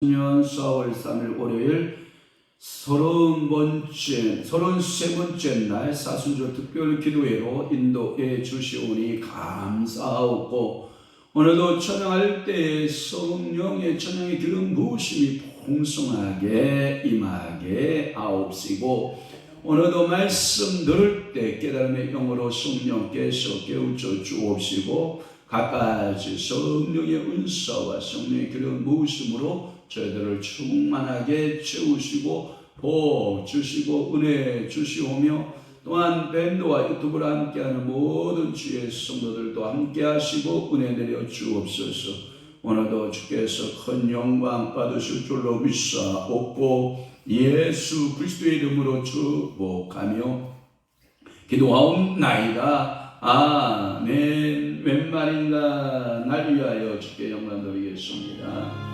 년 4월 3일 월요일 33번째 날 사순절 특별 기도회로 인도해 주시오니 감사하고, 오늘도 찬양할 때에 성령의 찬양의 기름 부으심이 풍성하게 임하게 하옵시고, 오늘도 말씀 들을 때 깨달음의 영으로 성령께서 깨우쳐 주옵시고, 갖가지 성령의 은사와 성령의 기름 부으심으로 저희들을 충만하게 채우시고 복 주시고 은혜 주시오며, 또한 밴드와 유튜브를 함께하는 모든 주의 성도들도 함께 하시고 은혜 내려 주옵소서. 오늘도 주께서 큰 영광 받으실 줄로 믿사옵고 예수 그리스도의 이름으로 축복하며 기도하옵나이다. 아멘. 웬 말인가 날 위하여 주께 영광 드리겠습니다.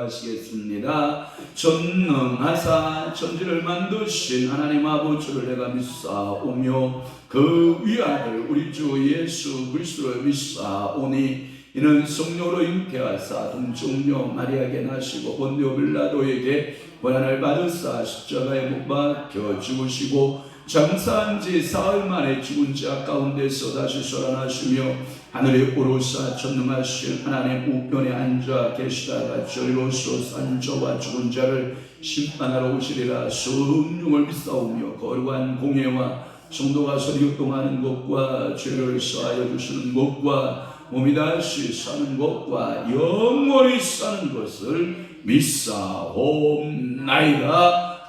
기도하시겠습니다. 전능하사 천지를 만드신 하나님 아버지를 내가 믿사오며 그 위아들 우리 주 예수 그리스도를 믿사오니 이는 성령으로 잉태하사 동정녀 마리아에게 나시고 본디오 빌라도에게 고난을 받으사 십자가에 못 박혀 죽으시고 장사한 지 사흘 만에 죽은 자 가운데서 다시 살아나시며 하늘에 오르사 전능하신 하나님 우편에 앉아 계시다가 저리로서 산 저와 죽은 자를 심판하러 오시리라. 성령을 믿사오며 거룩한 공예와 성도가 서로 교통하는 것과 죄를 사하여 주시는 것과 몸이 다시 사는 것과 영원히 사는 것을 믿사옵나이다.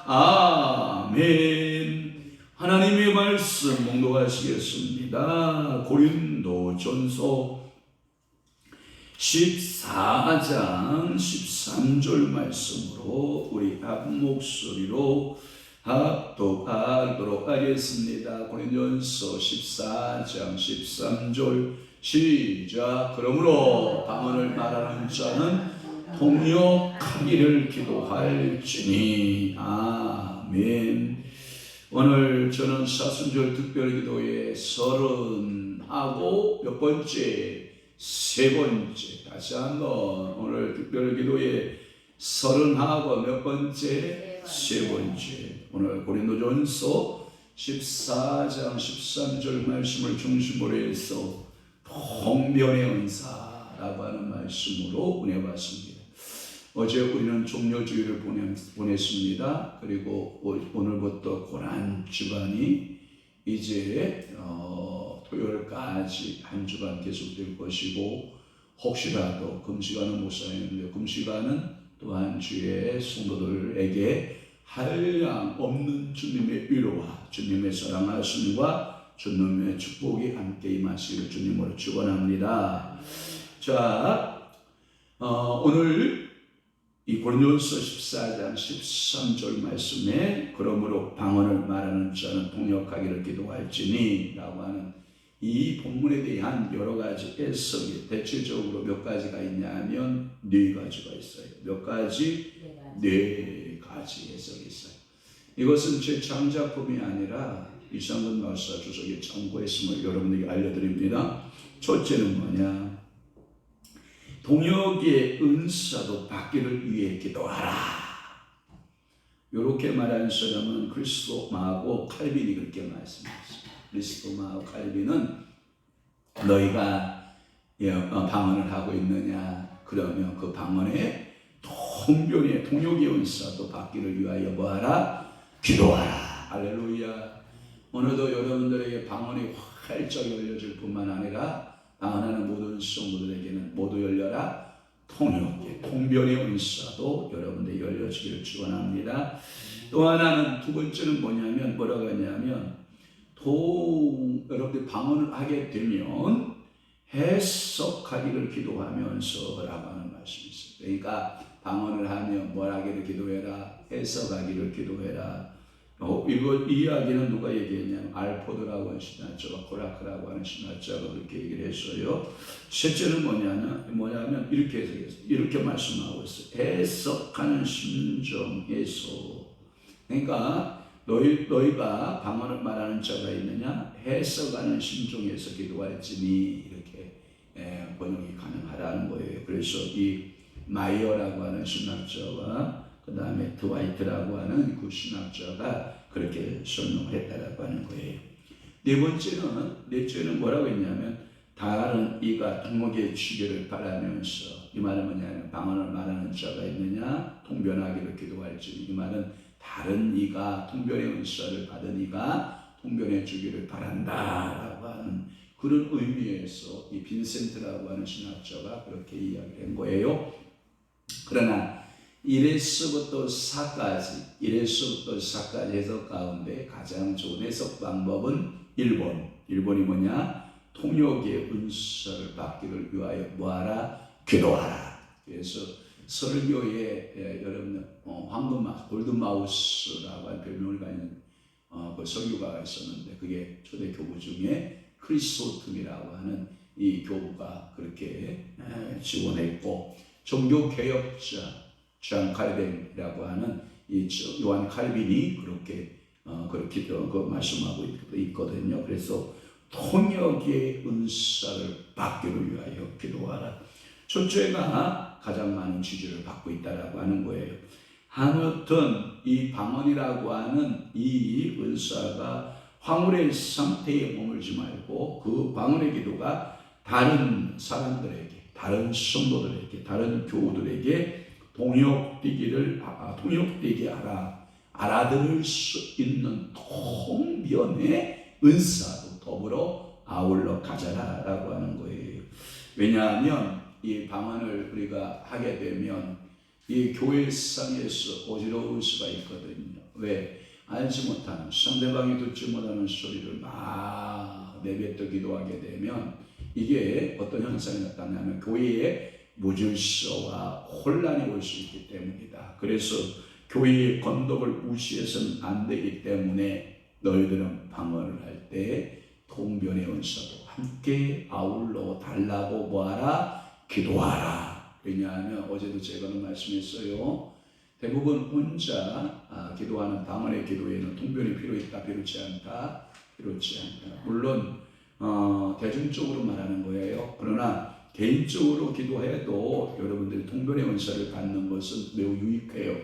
아멘. 하나님의 말씀 봉독하시겠습니다. 고린도전서 14장 13절 말씀으로 우리 한 목소리로 합독하도록 하겠습니다. 고린도전서 14장 13절 시작. 그러므로 방언을 말하는 자는 통역하기를 기도할지니. 아멘. 오늘 저는 사순절 특별기도의 30하고 몇 번째? 세 번째. 다시 한번 오늘 특별기도의 30하고 몇 번째? 세 번째. 오늘 고린도전서 14장 13절 말씀을 중심으로 해서 통변의 은사라고 하는 말씀으로 은혜 받습니다. 어제 우리는 종료주일을 보냈습니다. 그리고 오늘부터 고난 주간이 이제 토요일까지 한 주간 계속될 것이고, 혹시라도 금시간은 못 사는데 금시간은 또한 주의 성도들에게 한량 없는 주님의 위로와 주님의 사랑하심과 주님의 축복이 함께 임하시기를 주님으로 축원합니다. 자, 오늘 이 고린도전서 14장 13절 말씀에 그러므로 방언을 말하는 자는 통역하기를 기도할지니 라고 하는 이 본문에 대한 여러 가지 해석이 대체적으로 몇 가지가 있냐면 네 가지가 있어요. 몇 가지? 네 가지 해석이 있어요. 이것은 제 창작품이 아니라 이상근 박사 주석에 참고했음을 여러분에게 알려드립니다. 첫째는 뭐냐? 동역의 은사도 받기를 위해 기도하라. 이렇게 말하는 사람은 크리스토마하고 칼빈이 그렇게 말씀했습니다. 크리스토마하고 칼빈은 너희가 방언을 하고 있느냐? 그러면 그 방언의 통변의 통역의 은사도 받기를 위하여 뭐하라? 기도하라. 할렐루야. 오늘도 여러분들에게 방언이 활짝 열려질 뿐만 아니라 방언하는 모든 성도들에게는 모두 열려라. 통역의 통변의 은사도 여러분들 열려지기를 축원합니다. 또 하나는 두 번째는 뭐냐면 뭐라고 하냐면 여러분들이 방언을 하게 되면 해석하기를 기도하면서 라고 하는 말씀이 있어요. 그러니까 방언을 하면 뭘 하기를 기도해라. 해석하기를 기도해라. 이거 이 이야기는 누가 얘기했냐면 알포드라고 하는 신학자가 코라크라고 하는 신학자가 그렇게 얘기를 했어요. 셋째는 뭐냐면 이렇게 해석했어요. 이렇게 말씀하고 있어요. 해석하는 심정에서. 그러니까 너희가 방언을 말하는 자가 있느냐? 해석하는 심정에서 기도할지니 이렇게 번역이 가능하다는 거예요. 그래서 이 마이어라고 하는 신학자와 그 다음에 드와이트라고 하는 그 신학자가 그렇게 설명을 했다라고 하는 거예요. 넷째는 뭐라고 했냐면 다른 이가 통역의 지혜를 바라면서, 이 말은 뭐냐면 방언을 말하는 자가 있느냐? 통변하기를 기도할지니, 이 말은 다른 이가 통변의 은사를 받은 이가 통변해 주기를 바란다라고 하는 그런 의미에서 이 빈센트라고 하는 신학자가 그렇게 이야기를 한 거예요. 그러나 1에서부터 4까지 해석 가운데 가장 좋은 해석 방법은 1번이 뭐냐? 통역의 은사를 받기를 위하여 뭐하라? 기도하라. 그래서 설교에 여러분 골든마우스라고 하는 별명을 가진 그 설교가가 있었는데, 그게 초대 교부 중에 크리스토툼이라고 하는 이 교부가 그렇게 지원했고, 종교개혁자 존 칼빈이라고 하는 이 요한 칼빈이 그렇게 말씀하고 있거든요. 그래서 통역의 은사를 받기를 위하여 기도하라. 첫째가 가장 많은 지지를 받고 있다라고 하는 거예요. 아무튼 이 방언이라고 하는 이 은사가 황홀의 상태에 머물지 말고 그 방언의 기도가 다른 사람들에게, 다른 성도들에게, 다른 교우들에게 통역되게 알아들을 수 있는 통변의 은사도 더불어 아울러 가져라라고 하는 거예요. 왜냐하면 이 방언을 우리가 하게 되면 이 교회상에서 어지러울 수가 있거든요. 왜? 알지 못하는, 상대방이 듣지 못하는 소리를 막 내뱉어 기도하게 되면 이게 어떤 현상이 나타나면 교회에 무질서와 혼란이 올 수 있기 때문이다. 그래서 교회의 건덕을 무시해서는 안 되기 때문에 너희들은 방언을 할 때 통변의 은사도 함께 아울러 달라고 뭐하라? 기도하라. 왜냐하면 어제도 제가 말씀했어요. 대부분 혼자 기도하는 방언의 기도에는 통변이 필요치 않다. 물론 대중적으로 말하는 거예요. 그러나 개인적으로 기도해도 여러분들이 통변의 은사를 받는 것은 매우 유익해요.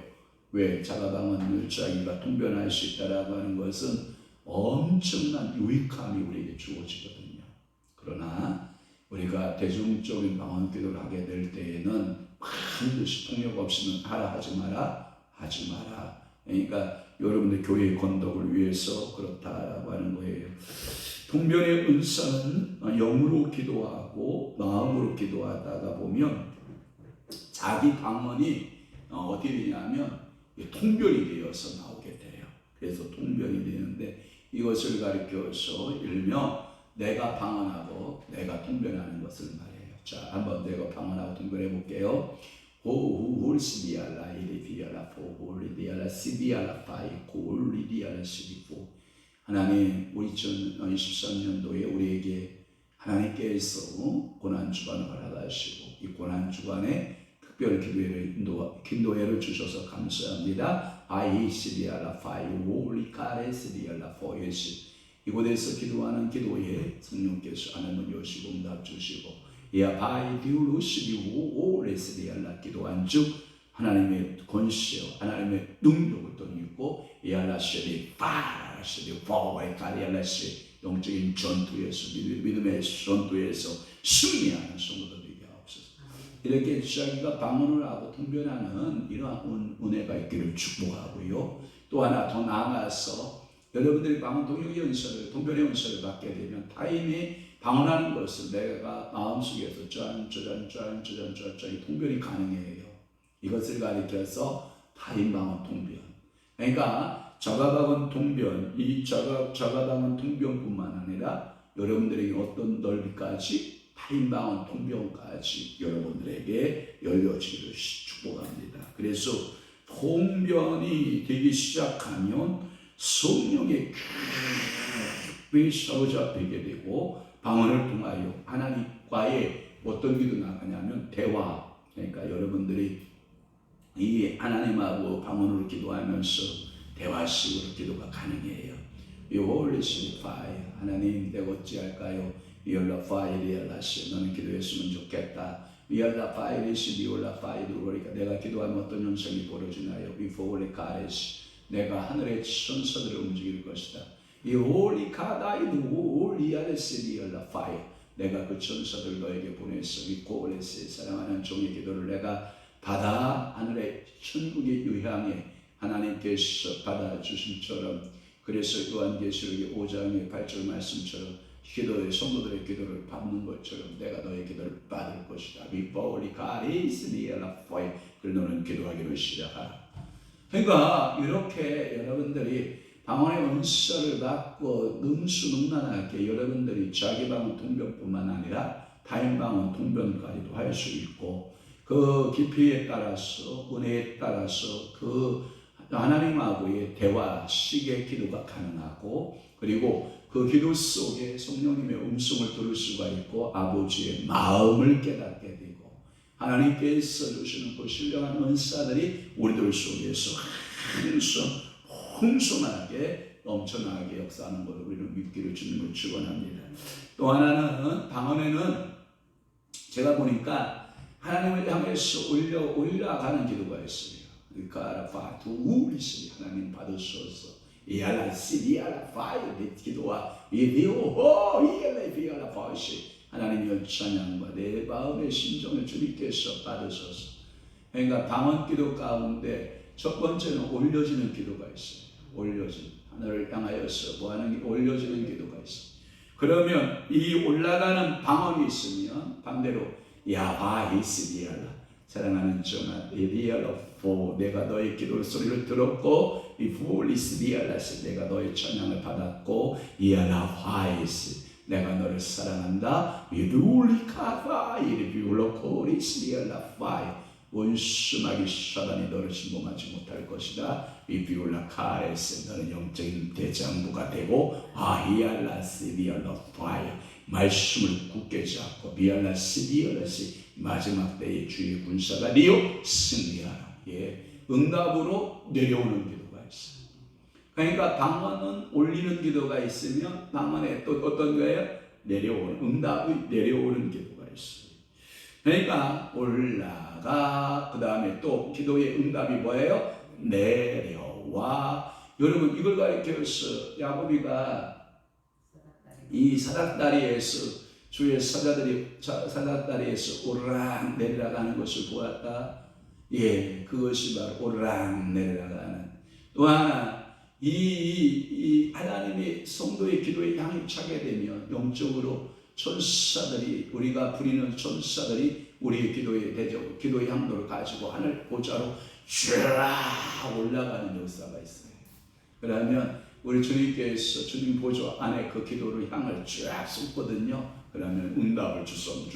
왜? 자가방언을 자기가 통변할 수 있다라고 하는 것은 엄청난 유익함이 우리에게 주어지거든요. 그러나 우리가 대중적인 방언 기도를 하게 될 때에는 반드시 통역 없이는 하라 하지 마라. 그러니까 여러분들 교회의 건덕을 위해서 그렇다라고 하는 거예요. 통변의 은사는 영으로 기도하고 마음으로 기도하다가 보면 자기 방언이 어떻게 되냐면 통변이 되어서 나오게 돼요. 그래서 통변이 되는데 이것을 가리켜서 일명 내가 방언하고 내가 통변하는 것을 말해요. 자, 한번 내가 방언하고 통변해 볼게요. 홀시디알라 이리디알라 포홀리디알라 시디알라 파이 홀리디알라 시디포. 하나님, 2023년도에 우리에게 하나님께서 고난 주간을 허락하시고 이 고난 주간에 특별 기도회를 주셔서 감사합니다. 아이시디알라 파이 홀리카레시디알라 포예시. 이곳에서 기도하는 기도에 성령께서 하나님을 여시고 응답 주시고 이아바이 디울루시디오 오레스디알라 기도한 즉 하나님의 권세와 하나님의 능력을 떠니고 이알라시디 파라시디 포에카리알라시 영적인 전투에서 믿음의 전투에서 승리하는 성도들 되게 하옵소서. 이렇게 자기가 방언을 하고 통변하는 이러한 은혜가 있기를 축복하고요. 또 하나 더 나아가서 여러분들이 방언 통역의 은사를, 통변의 은사를 받게 되면 타인이 방언하는 것을 내가 마음속에서 짠 통변이 가능해요. 이것을 가리켜서 타인 방언 통변. 그러니까 자가방언 통변, 이 자가방언 통변뿐만 아니라 여러분들에게 어떤 넓이까지 타인 방언 통변까지 여러분들에게 열려지기를 축복합니다. 그래서 통변이 되기 시작하면 성령의 깊이 사로잡히게 되고 방언을 통하여 하나님과의 어떤 기도 나가냐면 대화. 그러니까 여러분들이 이 하나님하고 방언으로 기도하면서 대화식으로 기도가 가능해요. 이 Holy Spirit Fire. 하나님 내가 어찌할까요? Your fire, 너는 기도했으면 좋겠다. Your fire is your fire. 그러니까 내가 기도하면 어떤 현상이 벌어지나요? Before God. 내가 하늘의 천사들을 움직일 것이다. 이 Holy God, Holy Fire. 내가 그 천사들 너에게 보내서 이 고레스의 사랑하는 종의 기도를 내가 받아 하늘의 천국의 유향에 하나님께서 받아주심처럼 그래서 요한계시록 5장의 8절 말씀처럼 기도의 성도들의 기도를 받는 것처럼 내가 너의 기도를 받을 것이다. Before God is the fire. 그래서 너는 기도하기를 시작하라. 그러니까 이렇게 여러분들이 방언의 은사를 받고 능수능란하게 여러분들이 자기 방언 통변뿐만 아니라 타인 방언 통변까지도 할 수 있고 그 깊이에 따라서 은혜에 따라서 그 하나님하고의 대화식의 기도가 가능하고 그리고 그 기도 속에 성령님의 음성을 들을 수가 있고 아버지의 마음을 깨닫게 되고 하나님께서 주시는 그 신령한 은사들이 우리들 속에서 풍성하게 넘쳐나게 역사하는 것을 우리는 믿기를 주님을 축원합니다. 또 하나는 방언에는 제가 보니까 하나님을 향해서 올라가는 기도가 있어요. 그러니까 파투우리시 하나님 받으셔서 이알라시리알라파이 기도와 이디오호 이알라피알라파이시 하나님의 찬양과 내 마음의 심정을 주님께서 받으셔서 그러니까 방언 기도 가운데 첫 번째는 올려지는 기도가 있어요. 올려진 하늘을 향하여서 뭐하는 게 올려지는 기도가 있어요. 그러면 이 올라가는 방언이 있으면 반대로 야바이스리알라 사랑하는 정아 리알라포 내가 너의 기도 소리를 들었고 이 부리스리알라스 내가 너의 찬양을 받았고 이알라파이스 내가 너를 사랑한다. 이룰리카파 이리비올로코리스리알라파이 원수마귀 사단이 너를 침범하지 못할 것이다. 이비올라카레스 너는 영적인 대장부가 되고 아이알라스리알라파이 말씀을 굳게 잡고 비알라스리알라스 마지막 때의 주의 군사가 되어 승리하라. 응답으로 내려오는 기도가 있어요. 그러니까 방언은 올리는 기도가 있으면 방언에 또 어떤 거예요? 내려오는 응답이 내려오는 기도가 있어요. 그러니까 올라가 그 다음에 또 기도의 응답이 뭐예요? 내려와. 여러분 이걸 가리켜서 야곱이가 이 사닥다리에서 주의 사닥다리에서 오르락 내려가는 것을 보았다. 그것이 바로 오르락 내려가는. 또 하나 이 하나님의 성도의 기도에 향이 차게 되면 영적으로 천사들이 우리가 부리는 천사들이 우리의 기도의 대적 기도의 향도를 가지고 하늘 보좌로 쫙 올라가는 역사가 있어요. 그러면 우리 주님께서 주님 보좌 안에 그 기도를 향을 쫙 쏟거든요. 그러면 응답을 주섬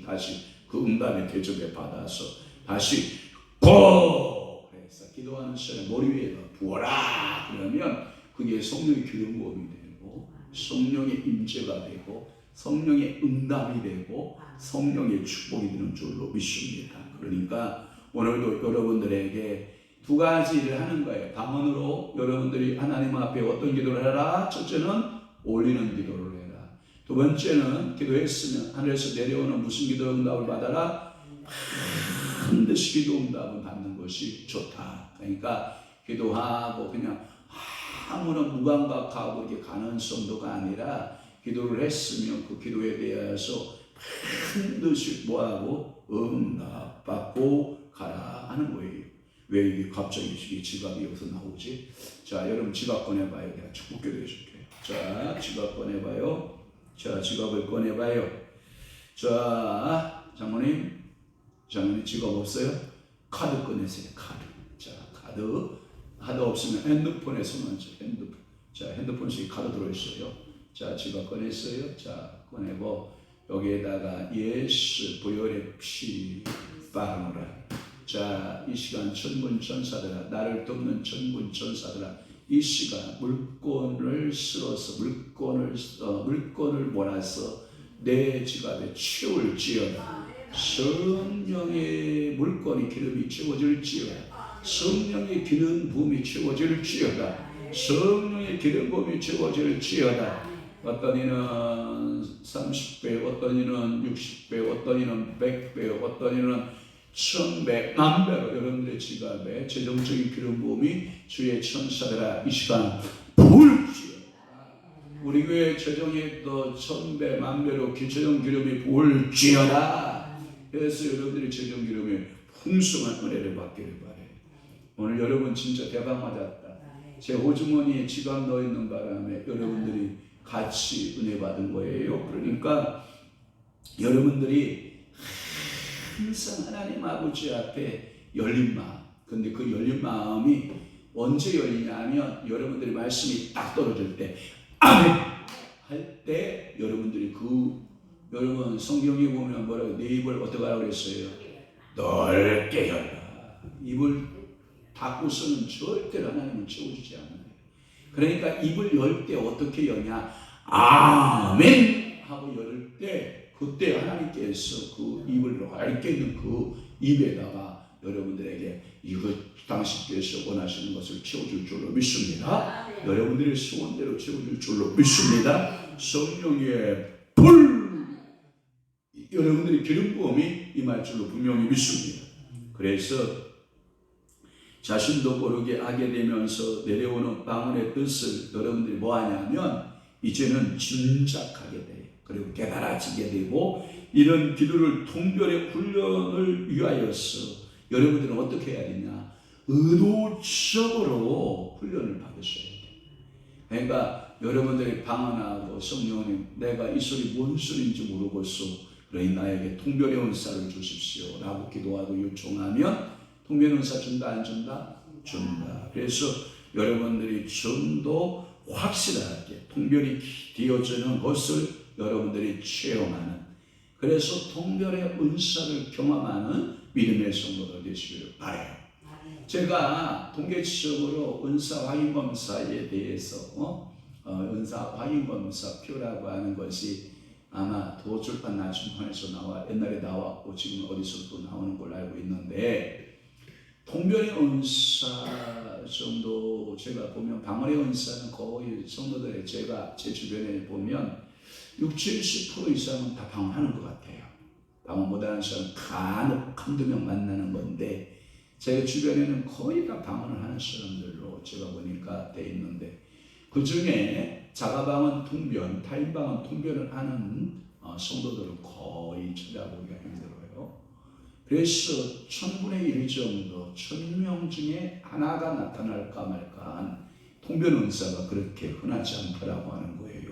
다시 그 응답의 대접에 받아서 다시 고 해서 기도하는 시간에 머리 위에 부어라 그러면 그게 성령의 기름 부음이 되고 성령의 임재가 되고 성령의 응답이 되고 성령의 축복이 되는 줄로 믿습니다. 그러니까 오늘도 여러분들에게 두 가지를 하는 거예요. 방언으로 여러분들이 하나님 앞에 어떤 기도를 해라? 첫째는 올리는 기도를 해라. 두 번째는 기도했으면 하늘에서 내려오는 무슨 기도 응답을 받아라? 반드시 기도 응답을 받는 것이 좋다. 그러니까 기도하고 그냥 아무런 무감각하고 이렇게 가는 정도가 아니라 기도를 했으면 그 기도에 대해서 반드시 뭐하고 응답받고 가라 하는 거예요. 왜 이게 갑자기 지갑이 여기서 나오지? 자, 여러분 지갑 꺼내봐요. 내가 축복 기도해 줄게요. 자, 지갑 꺼내봐요. 자, 지갑을 꺼내봐요. 자, 장모님 지갑 없어요? 카드 꺼내세요. 카드. 자, 카드 없으면 핸드폰에 손을 핸드폰. 자, 핸드폰 속에 카드 들어있어요. 자, 지갑 꺼냈어요. 자, 꺼내고 여기에다가 예수 보혈의 피 바르노라. 자, 이 시간 천군 천사들아, 나를 돕는 천군 천사들아, 이 시간 물건을 쓸어서 물건을 몰아서 내 지갑에 채울지어다. 성령의 물건이 기름이 채워질지어다. 성령의 기름 부음이 채워질지어다. 성령의 기름 부음이 채워질지어다. 어떤 이는 30배, 어떤 이는 60배, 어떤 이는 100배, 어떤 이는 1000배, 만배로 여러분들의 지갑에 재정적인 기름 부음이 주의 천사들아 이 시간 부을지어다. 우리 교회 재정에 또 1000배, 만배로 재정 기름이 부을지어다. 그래서 여러분들의 재정 기름이 풍성한 은혜를 받기를 바래. 오늘 여러분 진짜 대박 맞았다. 제 호주머니에 지갑 넣어 있는 바람에 여러분들이 같이 은혜 받은 거예요. 그러니까 여러분들이 항상 하나님 아버지 앞에 열린 마음. 근데 그 열린 마음이 언제 열리냐 하면 여러분들이 말씀이 딱 떨어질 때 아멘 할 때 여러분들이 여러분 성경에 보면 뭐라고 내 입을 어떻게 하라고 그랬어요? 넓게 열라. 입을 닫고서는 절대로 하나님은 채워주지 않아요. 그러니까 입을 열 때 어떻게 여냐? 아멘 하고 열 때 그때 하나님께서 그 입을 얇게 있는 그 입에다가 여러분들에게 이거 당신께서 원하시는 것을 채워줄 줄로 믿습니다. 여러분들의 소원대로 채워줄 줄로 믿습니다. 성령의 불, 여러분들의 기름 부음이 임할 줄로 분명히 믿습니다. 그래서 자신도 모르게 하게 되면서 내려오는 방언의 뜻을 여러분들이 뭐하냐면 이제는 짐작하게 돼요. 그리고 깨달아지게 되고, 이런 기도를 통별의 훈련을 위하여서 여러분들은 어떻게 해야 되냐, 의도적으로 훈련을 받으셔야 돼요. 그러니까 여러분들이 방언하고 성령님, 내가 이 소리 뭔 소리인지 모르겠어, 그러니 나에게 통별의 은사를 주십시오 라고 기도하고 요청하면 통별의 은사 준다 안 준다? 준다. 그래서 여러분들이 좀 더 확실하게 통별이 되어지는 것을 여러분들이 체험하는, 그래서 통별의 은사를 경험하는 믿음의 성도들 되시기를 바라요. 제가 통계적으로 은사 확인 검사에 대해서 은사 확인 검사표라고 하는 것이 아마 도출판 나중판에서 나와, 옛날에 나왔고 지금 어디서 또 나오는 걸로 알고 있는데, 통별의 은사 정도 제가 보면, 방언의 은사는 거의 성도들의 제가 제 주변에 보면 60-70% 이상은 다 방언하는 것 같아요. 방언 못하는 사람은 간혹 한두 명 만나는 건데, 제 주변에는 거의 다 방언을 하는 사람들로 제가 보니까 돼 있는데, 그 중에 자가방언 통변, 타인방언 통변을 하는 성도들은 거의 찾아보기가 힘들어요. 그래서 1000분의 1 정도, 1000명 중에 하나가 나타날까 말까한 통변 은사가 그렇게 흔하지 않더라고 하는 거예요.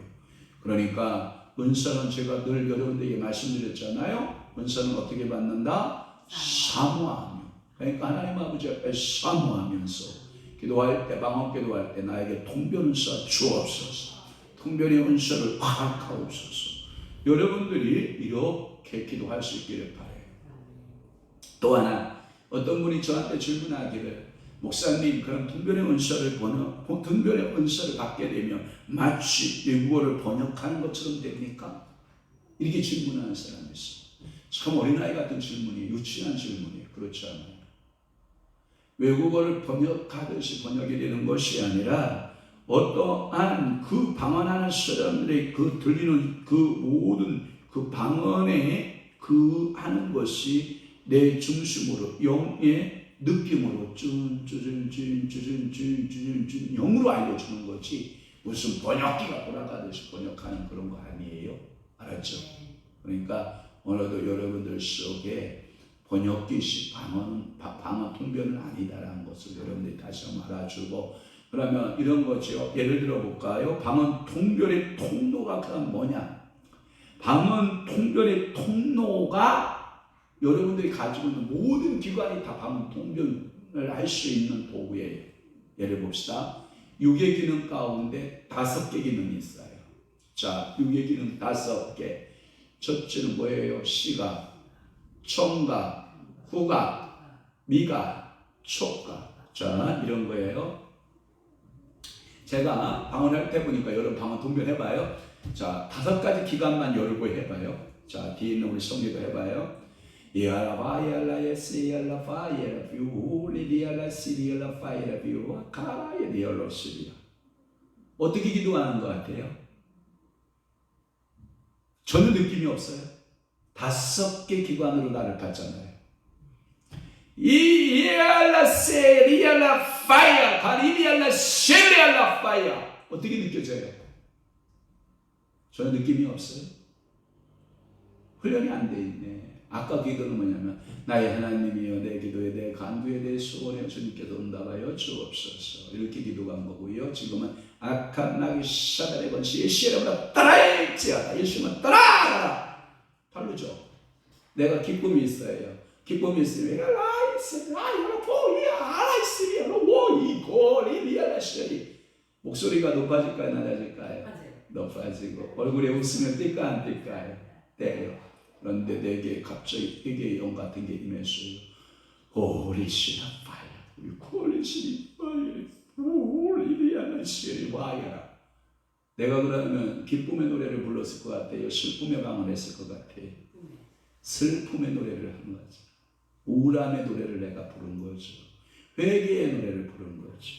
그러니까 은사는 제가 늘 여러분들에게 말씀드렸잖아요. 은사는 어떻게 받는다? 사모하며. 그러니까 하나님 아버지 앞에 사모하면서 기도할 때, 방언 기도할 때 나에게 통변 은사 주옵소서, 통변의 은사를 허락하옵소서. 여러분들이 이렇게 기도할 수 있기를 바라요. 또 하나, 어떤 분이 저한테 질문하기를, 목사님, 그럼 통변의 은사를 통변의 은사를 받게 되면 마치 외국어를 번역하는 것처럼 됩니까? 이렇게 질문하는 사람이 있어요. 참 어린아이 같은 질문이, 유치한 질문이에요. 그렇지 않아요. 외국어를 번역하듯이 번역이 되는 것이 아니라, 어떠한 그 방언하는 사람들의 그 들리는 그 모든 그 방언에 그 하는 것이 내 중심으로, 영의 느낌으로 쭌쭌쭌쭌쭌쭌쭌 영으로 알려주는 거지, 무슨 번역기가 돌아가듯이 번역하는 그런 거 아니에요. 알았죠? 그러니까 오늘도 여러분들 속에 번역기식 방언 통변은 아니다라는 것을 여러분들이 다시 한번 알아주고, 그러면 이런 거죠. 예를 들어 볼까요? 방언 통변의 통로가 그럼 뭐냐? 방언 통변의 통로가 여러분들이 가지고 있는 모든 기관이 다 방언 통변을 할 수 있는 도구예요. 예를 봅시다. 육의 기능 가운데 5개 기능이 있어요. 자, 육의 기능 5개. 첫째는 뭐예요? 시각, 청각, 후각, 미각, 촉각. 자, 이런 거예요. 제가 방언할 때 보니까 여러분 방언 통변 해봐요. 자, 5가지 기관만 열고 해봐요. 자, 뒤에 있는 우리 성리도 해봐요. 이알라바이알라 예스이알라파이알라 뷰 리디알라 시리알라파이알라 뷰 카라이 리얼로 시리아. 어떻게 기도하는 것 같아요? 전혀 느낌이 없어요. 5개 기관으로 나를 봤잖아요. 이알라 세리알라 파이어 가리리알라 시리알라 파이어. 어떻게 느껴져요? 전혀 느낌이 없어요. 훈련이 안 돼 있네. 아까 기도는 뭐냐면, 나의 하나님이여 내 기도에 내 간구에 내 소원에 주님께서 응답하여 주옵소서, 이렇게 기도한 거고요. 지금은 악한 나귀 사단의 권세 예수님으로 따라할지어다. 예수님은 따라가라. 다르죠. 내가 기쁨이 있어요. 기쁨이 있으면 목소리가 높아질까요? 낮아질까요? 높아지고 얼굴에 웃으면 뜰까 안 뜰까요? 떼요. 그런데 내게 갑자기 회개의 영 같은 게 임했어요. Holy Spirit fire, Holy Spirit fire, Holy Spirit fire. 내가 그러면 기쁨의 노래를 불렀을 것 같아요? 슬픔의 방언했을 것 같아요? 슬픔의 노래를 한 거죠. 우울함의 노래를 내가 부른 거죠. 회개의 노래를 부른 거죠.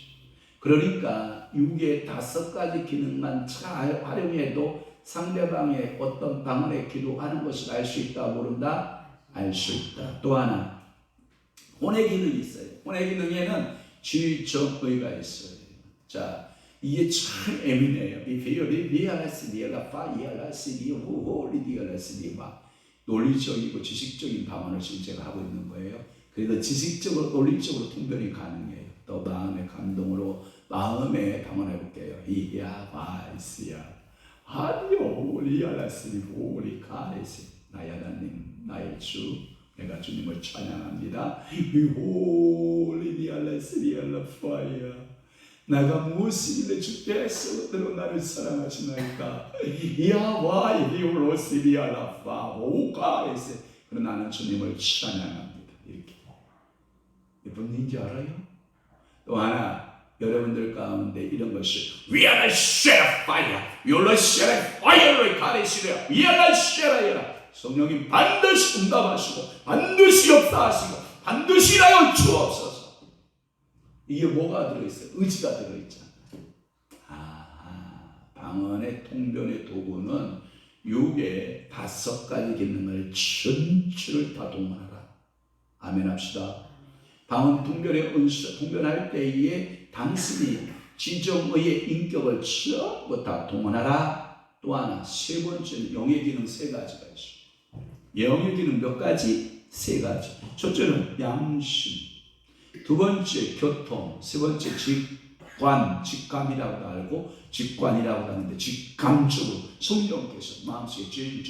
그러니까 육의 5가지 기능만 잘 활용해도 상대방의 어떤 방언에 기도하는 것을 알 수 있다, 모른다? 알 수 있다. 또 하나, 혼의 기능이 있어요. 혼의 기능에는 지정의가 있어요. 자, 이게 참 애매해요. 논리적이고 지식적인 방언을 지금 제가 하고 있는 거예요. 그래서 지식적으로 논리적으로 통변이 가능해요. 또 마음의 감동으로 마음에 방언해 볼게요. 이야 바이스야 하디오 리알라스리 오리 가레시 나의 하나님 나의 주 내가 주님을 찬양합니다. 홀리 리알라스리 알라파이야 내가 무엇이길래 주께서 그대로 나를 사랑하시나이까 이야와 이리올로시리알라파 오가레시 그럼 나는 주님을 찬양합니다. 이렇게 무슨 얘기인지 알아요? 또 하나 여러분들 가운데 이런 것이 We are a share of fire You are a share of fire를 가르치려 We are a share 성령님 반드시 응답하시고 반드시 역사하시고 반드시 일하여 주옵소서. 이게 뭐가 들어있어요? 의지가 들어있잖아요. 방언의 통변의 도구는 육의 5가지 기능을 전체를 다 동원하라. 아멘 합시다. 방언 통변의 은수, 통변할 때에 당신이 지정의의 인격을 전부 다 동원하라. 또 하나, 3번째는 영의 기능 3가지가 있어요. 영의 기능 몇 가지? 3가지. 첫째는 양심, 2번째 교통, 3번째 직감이라고도 알고 직관이라고도 하는데 직감적으로 성령께서 마음속에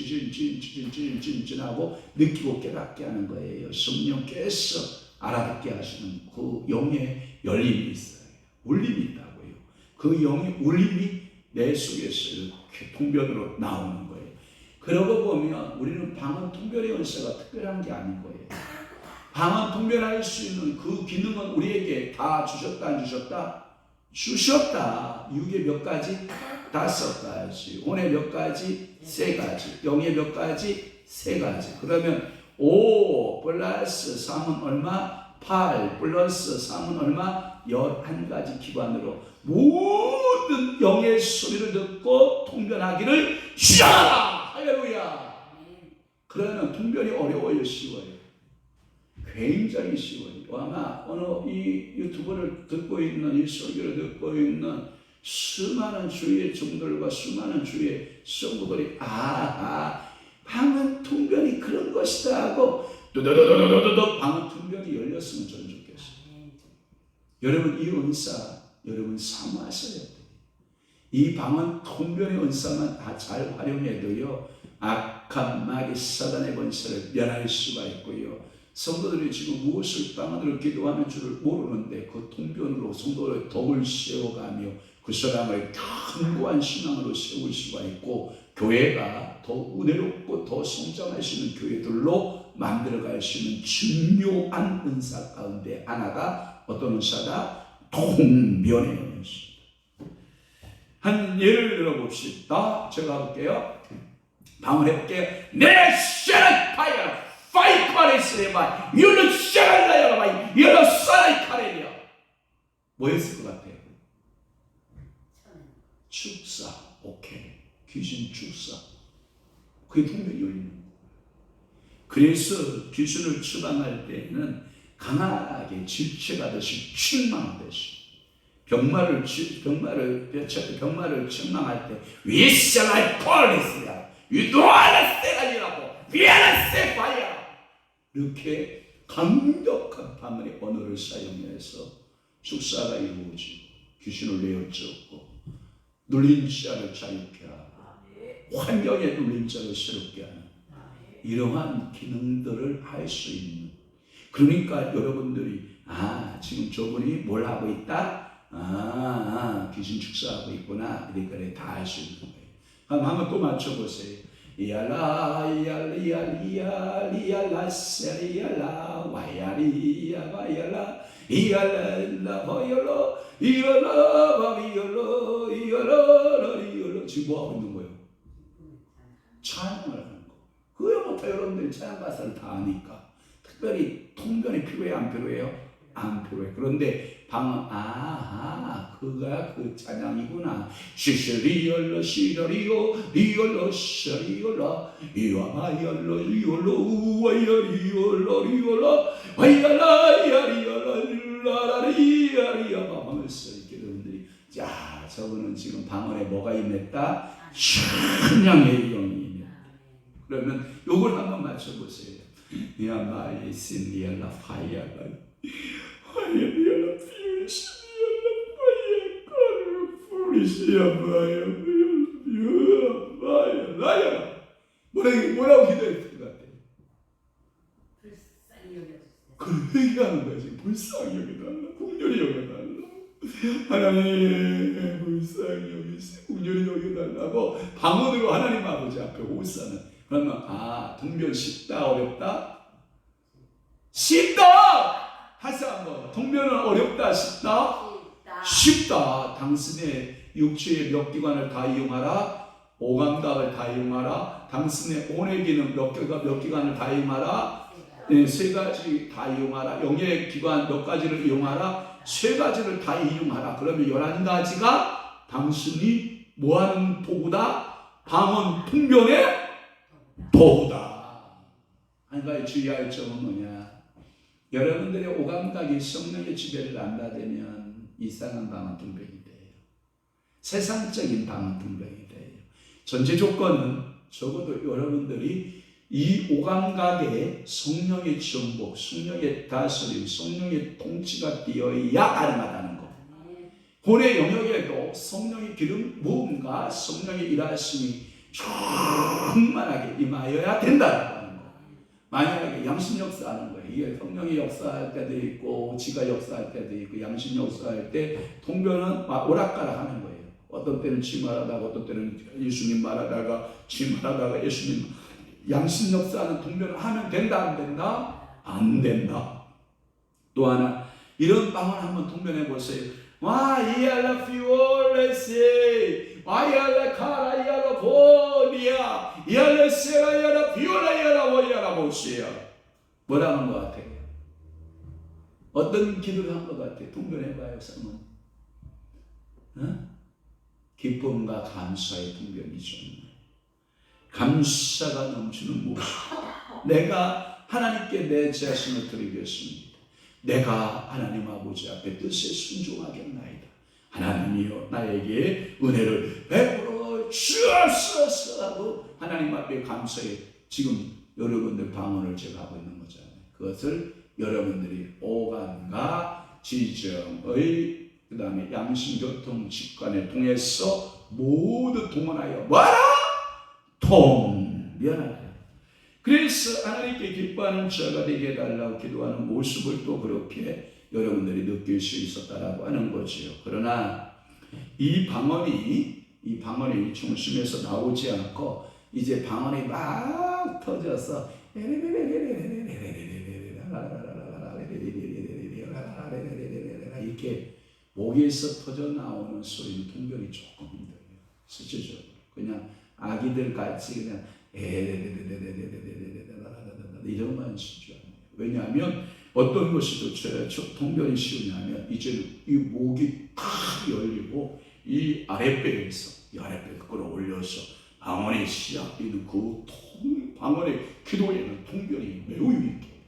찐하고 느끼고 깨닫게 하는 거예요. 성령께서 알아듣게 하시는 그 영의 열림이 있어요. 울림이 있다고요. 그 영의 울림이 내 속에서 이렇게 통변으로 나오는 거예요. 그러고 보면 우리는 방언 통변의 은사가 특별한 게 아닌 거예요. 방언 통변할 수 있는 그 기능은 우리에게 다 주셨다 안 주셨다? 주셨다. 육의 몇 가지? 5가지. 혼의 몇 가지? 3가지. 영의 몇 가지? 3가지. 그러면 5 플러스 3은 얼마? 8 플러스 3은 얼마? 11가지 기관으로 모든 영의 소리를 듣고 통변하기를 시작하라. 할렐루야. 그러면 통변이 어려워요, 쉬워요? 굉장히 쉬워요. 아마 어느 이 유튜브를 듣고 있는, 이 설교를 듣고 있는 수많은 주의 종들과 수많은 주의 성도들이 방언 통변이 그런 것이다 하고 도도도도도도 방언 통변이 열렸으면 저는 좋겠어요. 여러분 이 은사 여러분 사모하셔야 돼요. 이 방언 통변의 은사만 다 잘 활용해도요 악한 마귀 사단의 권세를 면할 수가 있고요. 성도들이 지금 무엇을 방언으로 기도하는 줄을 모르는데 그 통변으로 성도를 덕을 세워가며 그 사람을 견고한 신앙으로 세울 수가 있고 교회가 더 은혜롭고 더 성장할 수 있는 교회들로 만들어갈 수 있는 중요한 은사 가운데 하나가 어떤 은사다? 통변의 은사입니다. 한 예를 들어봅시다. 제가 볼게요. 방언해볼게요. 내 샤라 파이어 파이 파레스레바 유는 샤랄라야라바 유는 사라이 카레리아 뭐였을 것 같아요? 축사. 오케이. 귀신 축사. 그게 통변이 열리는 거예요. 그래서 귀신을 추방할 때는 강하게 질책하듯이 책망하듯이 병마를 책망할 때 위샬라이 폴리스야 유도하라세가니라고 위아라세파이야 이렇게 강력한 방언의 언어를 사용해서 축사가 이루어지고 귀신을 내어쫓고 눌린 자를 자유케 하고 환경에 눌린 자를 새롭게 하는 이러한 기능들을 할 수 있는. 그러니까 여러분들이 지금 저분이 뭘 하고 있다? 귀신 축사하고 있구나. 그러니까 다 할 수 있는 거예요. 한번 또 맞춰보세요. 이알라 이알리알리야 리알라 세리알라 와야리야 와야라 이알라 바이올로 이알라 바이올로 이알라 리올로 지금 뭐 하고 있는 거예요? 찬양을 하는 거. 그거부터 여러분들이 찬양 가사를 다 아니까. 특별히 통변이 필요해요? 안 필요해요? 안 필요해. 그런데 방언, 그가 그 찬양이구나. 시시리얼러 시러리오 리얼러 시리얼러 이와마이얼러 리얼러 우와이얼리얼러 리얼러 와이얼라이얼리얼러 릴라라리얼리얼 하면서 이렇게 여러분들이 자, 저거는 지금 방언에 뭐가 임했다? 찬양의 영이 임했다. 그러면 요걸 한번 맞춰보세요. 야마이 신리얼라 파이얼라 파이얼라 피우시리얼라 파이얼 프리시아마이얼 유마이얼라야 뭐라고 기도했을 것 같아요? 불쌍히 여겨주세요. 그 얘기하는 거야. 지금 불쌍히 여겨달라, 국률이 여겨달라, 하나님 불쌍히 여기시 국률이 여겨달라고 방언으로 하나님 아버지 앞에 호소하는. 그러면 통변 쉽다 어렵다? 쉽다! 다시 한번 통변은 어렵다 쉽다? 쉽다. 당신의 육체의 몇 기관을 다 이용하라. 오감각을 다 이용하라. 당신의 온의 기능 몇 기관을 다 이용하라. 세 가지 다 이용하라. 영의 기관 몇 가지를 이용하라. 세 가지를 다 이용하라. 그러면 11가지가 당신이 뭐하는 도구다? 방언 통변의 도구다. 한 가지 주의할 점은 뭐냐? 여러분들의 오감각이 성령의 지배를 안 받으면 이상한 방언 통변이 돼요. 세상적인 방언 통변이 돼요. 전제 조건은 적어도 여러분들이 이 오감각에 성령의 정복, 성령의 다스림, 성령의 통치가 되어야 가능하다는 것. 본의 영역에도 성령의 기름 부음과 성령의 일하심이 충만하게 임하여야 된다는 거. 만약에 양심 역사하는 거예요. 이게 성령이 역사할 때도 있고 지가 역사할 때도 있고 양심 역사할 때 통변은 오락가락 하는 거예요. 어떤 때는 지 말하다가 어떤 때는 예수님 말하다가 지 말하다가 예수님. 양심 역사하는 통변을 하면 된다 안 된다? 안 된다. 또 하나 이런 방언 한번 통변해 보세요. 와 이알라 피올레세 와이알라 카라이알라 보니아 이알라 세라이알라 피올라이알라 와이알라 보시야. 뭐라는 것 같아요? 어떤 기도를 한 것 같아요? 통변해봐요. 성은 기쁨과 감사의 통변이죠. 감사가 넘치는 모습. 내가 하나님께 내 자신을 드리겠습니다. 내가 하나님 아버지 앞에 뜻에 순종하겠나이다. 하나님이여 나에게 은혜를 베풀어 주옵소서 하고 하나님 앞에 감사해. 지금 여러분들 방언을 제가 하고 있는 거잖아요. 그것을 여러분들이 오감과 지정의 그 다음에 양심교통 직관을 통해서 모두 동원하여 뭐하라? 통변하라. 그래서 하나님께 기뻐하는 자가 되게 해달라고 기도하는 모습을 또 그렇게 여러분들이 느낄 수 있었다라고 하는 거지요. 그러나 이 방언이 중심에서 나오지 않고 이제 방언이 막 터져서 이렇게 목에서 터져 나오는 소리는 통변이 조금 힘들어요. 실질적으로 그냥 아기들 같이 그냥 이런만 치죠. 왜냐하면 어떤 것이 더 통변이 쉬우냐면 이제는 이 목이 탁 열리고 이 아랫배에서 이 아랫배를 끌어올려서 방언이 시작되는 그 방언의 기도에는 통변이 매우 유익해요.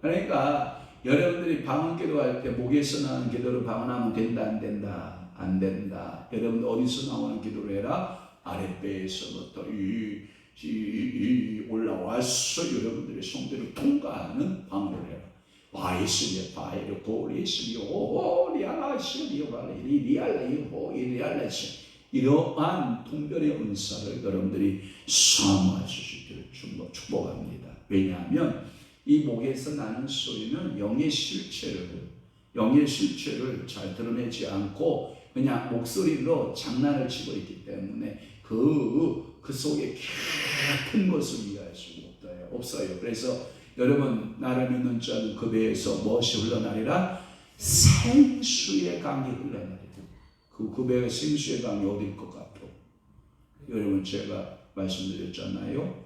그러니까 여러분들이 방언 기도할 때 목에서 나오는 기도로 방언하면 된다 안 된다? 안 된다. 여러분 어디서 나오는 기도를 해라? 아랫배에서부터 올라와서 여러분들의 성대를 통과하는 방언을 해라. 와이스리아 바이르 고리스리오 오리아라시리오 바리리알라이호 이리알라시. 이러한 통변의 은사를 여러분들이 사모할 수 있기를 축복합니다. 왜냐하면 이 목에서 나는 소리는 영의 실체를 잘 드러내지 않고 그냥 목소리로 장난을 치고 있기 때문에 그 속에 깊은 것을 이해할 수가 없어요. 그래서 여러분 나를 믿는 자는 그 배에서 무엇이 흘러나리라? 생수의 강이 흘러나리라. 그 배가 생수의 강이 어딜 것 같아? 여러분 제가 말씀드렸잖아요.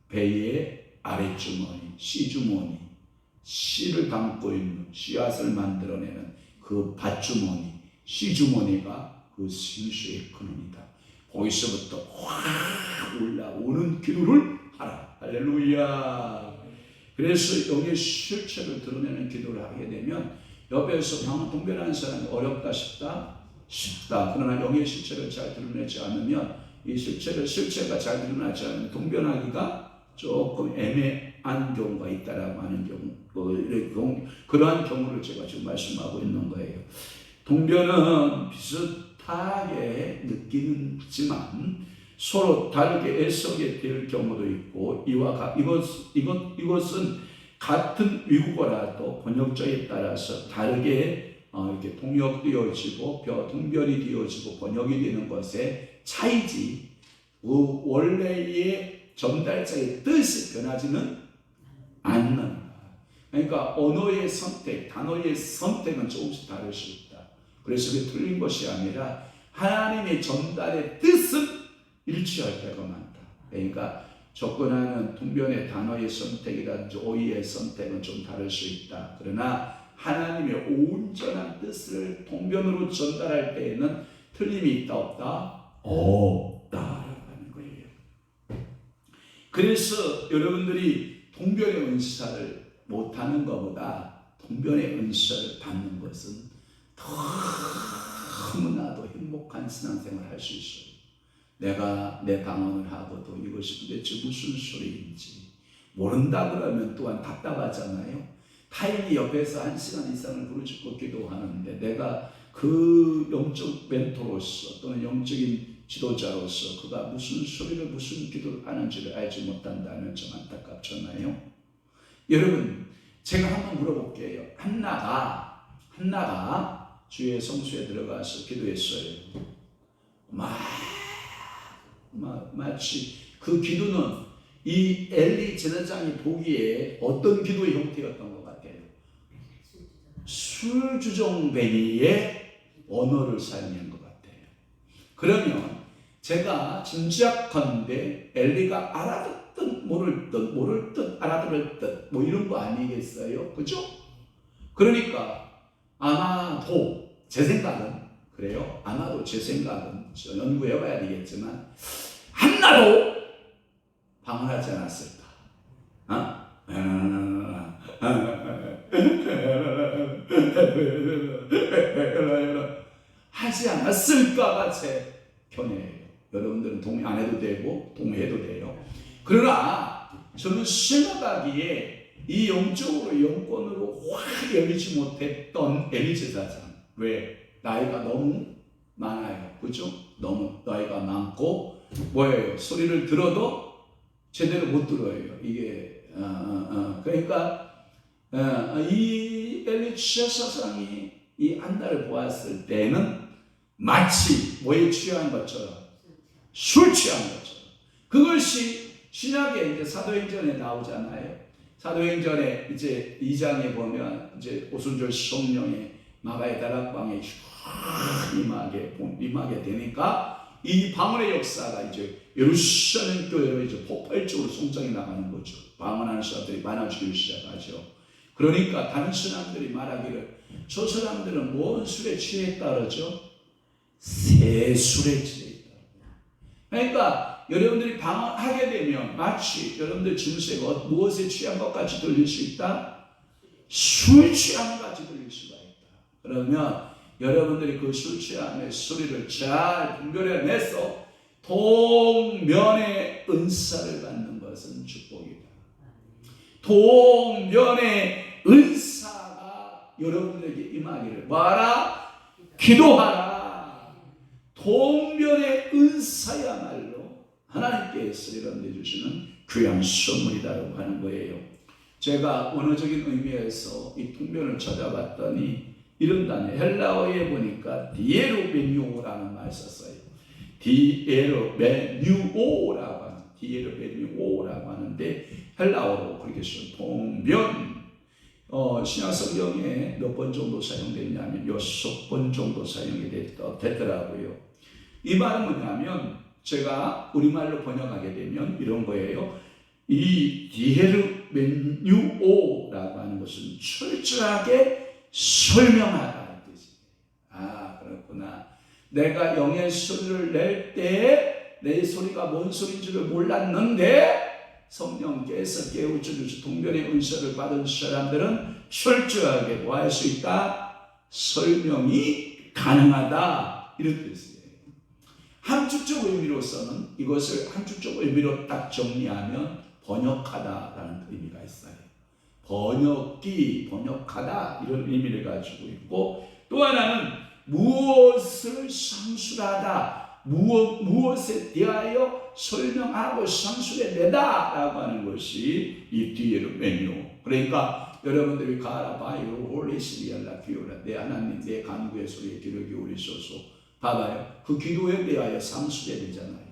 배의 아랫주머니, 씨주머니, 씨를 담고 있는 씨앗을 만들어내는 그 밭주머니, 씨주머니가 그 생수의 근원이다. 거기서부터 확 올라오는 기도를 하라. 할렐루야. 그래서 여기에 실체를 드러내는 기도를 하게 되면 옆에서 동변하는 사람이 어렵다 싶다. 그러나 여기에 실체를 잘 드러내지 않으면 이 실체가 잘 드러나지 않으면 동변하기가 조금 애매한 경우가 있다라고 하는 그러한 경우를 제가 지금 말씀하고 있는 거예요. 동변은 비슷하게 느끼지만 서로 다르게 애쓰게 될 경우도 있고 이것은 같은 외국어라도 번역자에 따라서 다르게 이렇게 통역되어지고 동변이 되어지고 번역이 되는 것의 차이지 그 원래의 전달자의 뜻이 변하지는 않는다. 그러니까 언어의 선택, 단어의 선택은 조금씩 다를 수 있다. 그래서 그게 틀린 것이 아니라 하나님의 전달의 뜻은 일치할 때가 많다. 그러니까 접근하는 통변의 단어의 선택이라든지 어휘의 선택은 좀 다를 수 있다. 그러나 하나님의 온전한 뜻을 통변으로 전달할 때에는 틀림이 있다 없다? 없다라고 하는 거예요. 그래서 여러분들이 통변의 은사를 못하는 것보다 통변의 은사를 받는 것은 너무나도 행복한 신앙생활을 할 수 있어요. 내가 내 방언을 하고도 이것이 도대체 무슨 소리인지 모른다 그러면 또한 답답하잖아요. 타인이 옆에서 1시간 이상을 부르짖고 기도하는데 내가 그 영적 멘토로서 또는 영적인 지도자로서 그가 무슨 소리를 무슨 기도를 하는지를 알지 못한다면 좀 안타깝잖아요. 여러분 제가 한번 물어볼게요. 한나가 주의 성소에 들어가서 기도했어요. 마치 그 기도는 이 엘리 제사장이 보기에 어떤 기도의 형태였던 것 같아요. 술주정뱅이의 언어를 사용한 것 같아요. 그러면 제가 짐작컨대 엘리가 알아듣든 모를 듯 알아들을 듯 뭐 이런 거 아니겠어요? 그죠? 그러니까 아마도 제 생각은 그래요. 아마도 제 생각은 연구해봐야 되겠지만 한나도 방언하지 않았을까? 하지 않았을까가 제 견해예요. 여러분들은 동의 안 해도 되고 동의해도 돼요. 그러나 저는 생각하기에 이 영적으로 영권으로 확 열리지 못했던 엘리 제사장, 왜? 나이가 너무 많아요. 그죠? 너무 나이가 많고 뭐예요? 소리를 들어도 제대로 못 들어요. 이게 그러니까 이 엘리 제사장이 이 한나를 보았을 때는 마치 뭐에 취한 것처럼 술 취한 것처럼 그것이 신약에 이제 사도행전에 나오잖아요. 사도행전에 이제 2장에 보면 이제 오순절 성령의 마가의 다락방에 임하게 되니까 이 방언의 역사가 이제 예루살렘 교회로 이제 폭발적으로 성장해 나가는 거죠. 방언하는 사람들이 많아지기 시작하죠. 그러니까 다른 사람들이 말하기를 저 사람들은 뭔 술에 취했다 그러죠? 새 술에 취했다. 그러니까 여러분들이 방언하게 되면 마치 여러분들 증세가 무엇에 취한 것 같이 들릴 수 있다? 술 취한 것 같이 들릴 수가 있다. 그러면 여러분들이 그 술 취함의 소리를 잘 분별해내서 동면의 은사를 받는 것은 축복이다. 동면의 은사가 여러분들에게 임하기를 바라 기도하라. 동면의 은사야말로 하나님께서 여러분들에게 주시는 귀한 선물이다라고 하는 거예요. 제가 언어적인 의미에서 이 통변을 찾아봤더니 이런 단어 헬라어에 보니까 디에르베뉴오라는 말 썼어요. 디에르베뉴오라고 하는데 헬라어로 그렇게 써요. 동변. 신약 성경에 몇 번 정도 사용됐냐면 6번 정도 사용이 됐더라고요. 이 말은 뭐냐면 제가 우리말로 번역하게 되면 이런 거예요. 이 디헤르멘유오라고 하는 것은 철저하게 설명하다는 뜻이에요. 아, 그렇구나. 내가 영의 소리를 낼 때 내 소리가 뭔 소리인 줄을 몰랐는데 성령께서 깨우쳐주셔서 동변의 은사를 받은 사람들은 철저하게 뭐 할 수 있다? 설명이 가능하다. 이런 뜻이에요. 함축적 의미로서는 이것을 함축적 의미로 딱 정리하면 번역하다라는 의미가 있어요. 번역기, 번역하다 이런 의미를 가지고 있고, 또 하나는 무엇을 상술하다, 무엇에 대하여 설명하고 상술해내다라고 하는 것이 이 뒤에는 메뉴. 그러니까 여러분들이 가라바이로 홀리시리알라 기오라, 내 하나님 내 간구의 소리에 귀를 기울이소서. 봐봐요. 그 기도에 대하여 상술해야 되잖아요.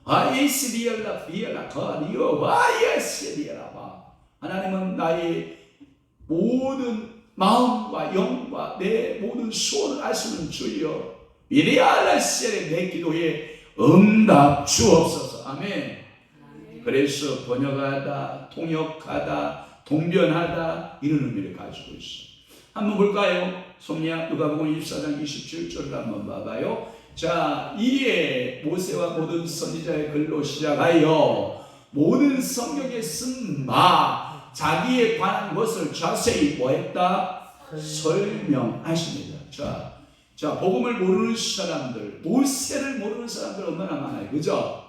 아이시리알라 비알라 가리오 아이시리알라. 하나님은 나의 모든 마음과 영과 내 모든 소원을 아시는 주여, 이리알라시엘의 내 기도에 응답 주옵소서. 아멘. 그래서 번역하다, 통역하다, 동변하다 이런 의미를 가지고 있어요. 한번 볼까요? 솜니아 누가복음 24장 27절을 한번 봐봐요. 자, 이에 모세와 모든 선지자의 글로 시작하여 모든 성경에 쓴 바 자기에 관한 것을 자세히 뭐했다? 설명하십니다. 자, 복음을 모르는 사람들, 모세를 모르는 사람들 얼마나 많아요, 그죠?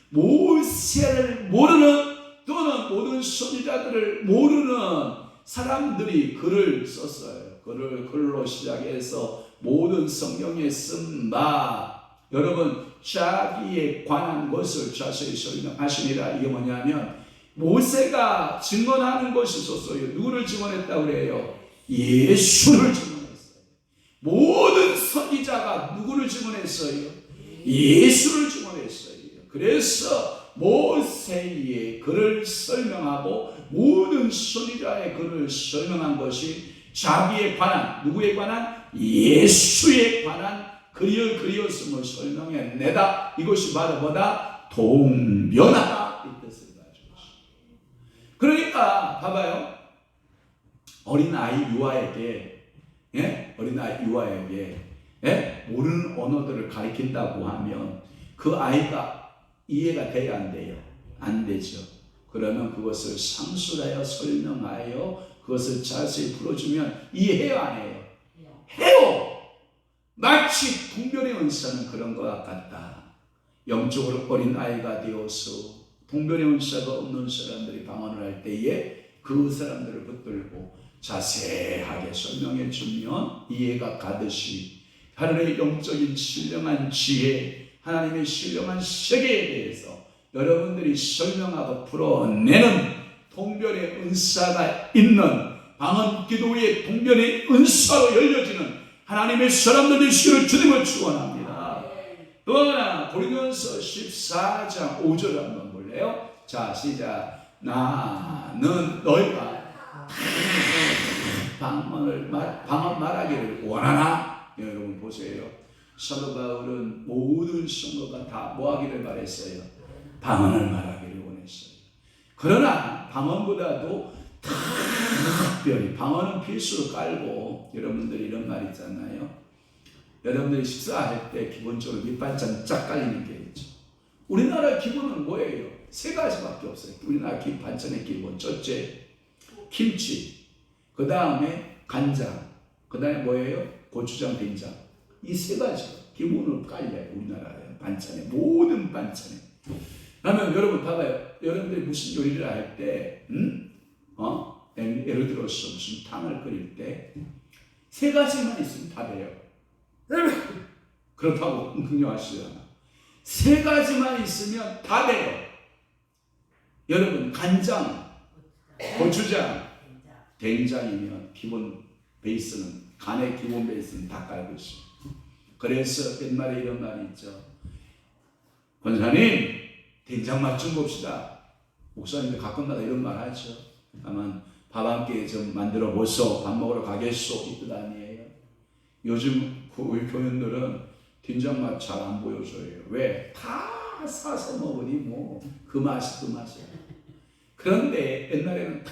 모세를 모르는, 또는 모든 선지자들을 모르는 사람들이 글을 썼어요. 글로 시작해서 모든 성경에 쓴 바, 여러분 자기에 관한 것을 자세히 설명하시니라. 이게 뭐냐면 모세가 증언하는 것이 있었어요. 누구를 증언했다고 그래요? 예수를 증언했어요. 모든 선지자가 누구를 증언했어요? 예수를 증언했어요. 그래서 모세의 글을 설명하고 모든 선지자의 글을 설명한 것이 자기에 관한, 누구에 관한? 예수에 관한 그리었음을 설명해내다. 이것이 바로 뭐다? 동변하다. 이 뜻을 가지고 있습니다. 그러니까 봐봐요. 어린아이 유아에게 모르는 언어들을 가르친다고 하면 그 아이가 이해가 돼야 안 돼요? 안 되죠. 그러면 그것을 상술하여 설명하여 그것을 자세히 풀어주면 이해해요, 안 해요? 해요. 마치 동변의 은사는 그런 것과 같다. 영적으로 어린 아이가 되어서 동변의 은사가 없는 사람들이 방언을 할 때에 그 사람들을 붙들고 자세하게 설명해 주면 이해가 가듯이 하늘의 영적인 신령한 지혜, 하나님의 신령한 세계에 대해서 여러분들이 설명하고 풀어내는 동변의 은사가 있는 방언 기도의 동변의 은사로 열려지는 하나님의 사람들 되시기를 주님을 축원합니다. 또 하나 고린도전서 14장 5절 한번 볼래요? 자, 시작. 나는 너희가 방언 말하기를 원하나? 여러분 보세요. 사도 바울은 모든 성도가 다 뭐하기를 바랬어요? 방언을 말하기를 원했어요. 그러나 방언보다도 특별히 방언은 필수로 깔고, 여러분들이 이런 말 있잖아요. 여러분들이 식사할 때 기본적으로 밑반찬 쫙 깔리는 게 있죠. 우리나라 기본은 뭐예요? 세 가지밖에 없어요. 우리나라 반찬의 기본. 첫째 김치, 그 다음에 간장, 그 다음에 뭐예요? 고추장, 된장. 이 세 가지가 기본으로 깔려요. 우리나라의 반찬에, 모든 반찬에. 그러면 여러분 봐봐요. 여러분들이 무슨 요리를 할 때, 예를 들어서 무슨 탕을 끓일 때 세 가지만 있으면 다 돼요. 그렇다고 긍정하시잖아. 세 가지만 있으면 다 돼요. 여러분 간장, 고추장, 된장이면 기본 베이스는, 간의 기본 베이스는 다 깔고 있어요. 그래서 옛말에 이런 말이 있죠. 권사님 된장 맛 좀 봅시다. 목사님들 가끔가다 이런 말 하죠. 다만 밥 함께 좀 만들어 보소, 밥 먹으러 가겠소, 이 뜻 아니에요. 요즘 우리 교인들은 된장맛 잘 안 보여줘요. 왜? 다 사서 먹으니 뭐 그 맛이 그 맛이야. 그런데 옛날에는 다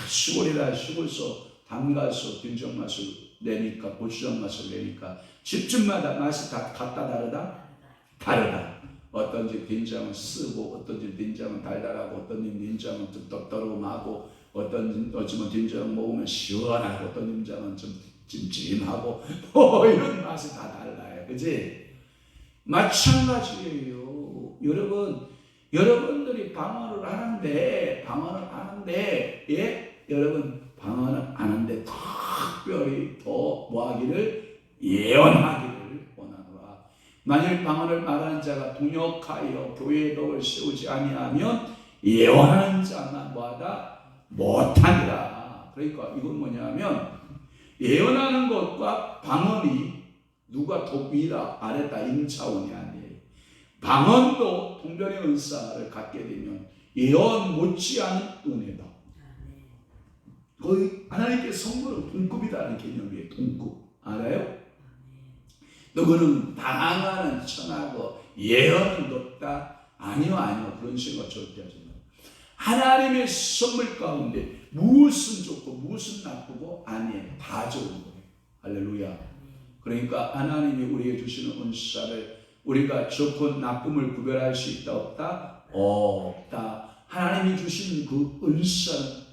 시골이라 시골서 담가서 된장 맛을 내니까, 고추장 맛을 내니까 집집마다 맛이 다 같다 다르다? 다르다. 어떤 집 된장은 쓰고, 어떤 집 된장은 달달하고, 어떤 집 된장은 좀 떡더러움하고, 어떤 된장 먹으면 시원하고, 어떤 된장은 좀 찜찜하고, 이런 맛이 다 달라요. 그지? 마찬가지예요. 여러분들이 방언을 하는데, 예? 여러분, 방언을 하는데 특별히 더 뭐하기를? 예언하기를 원하노라. 만일 방언을 말하는 자가 동역하여 교회의 덕을 세우지 아니하면 예언하는 자가 뭐하다? 못하니라. 그러니까 이건 뭐냐면, 예언하는 것과 방언이 누가 더 위다 아래다 이런 차원이 아니에요. 방언도 통변의 은사를 갖게 되면 예언 못지않은 은혜다. 거의 하나님께 선물은 동급이라는 개념이에요. 동급. 알아요? 누구는 방황하는 천하고 예언은 높다. 아니요. 그런 생각 절대 하지 마요. 하나님의 선물 가운데 무엇은 좋고 무엇은 나쁘고 아니에요. 다 좋은 거예요. 할렐루야. 그러니까 하나님이 우리에게 주시는 은사를 우리가 좋고 나쁨을 구별할 수 있다 없다? 없다. 하나님이 주신 그 은사는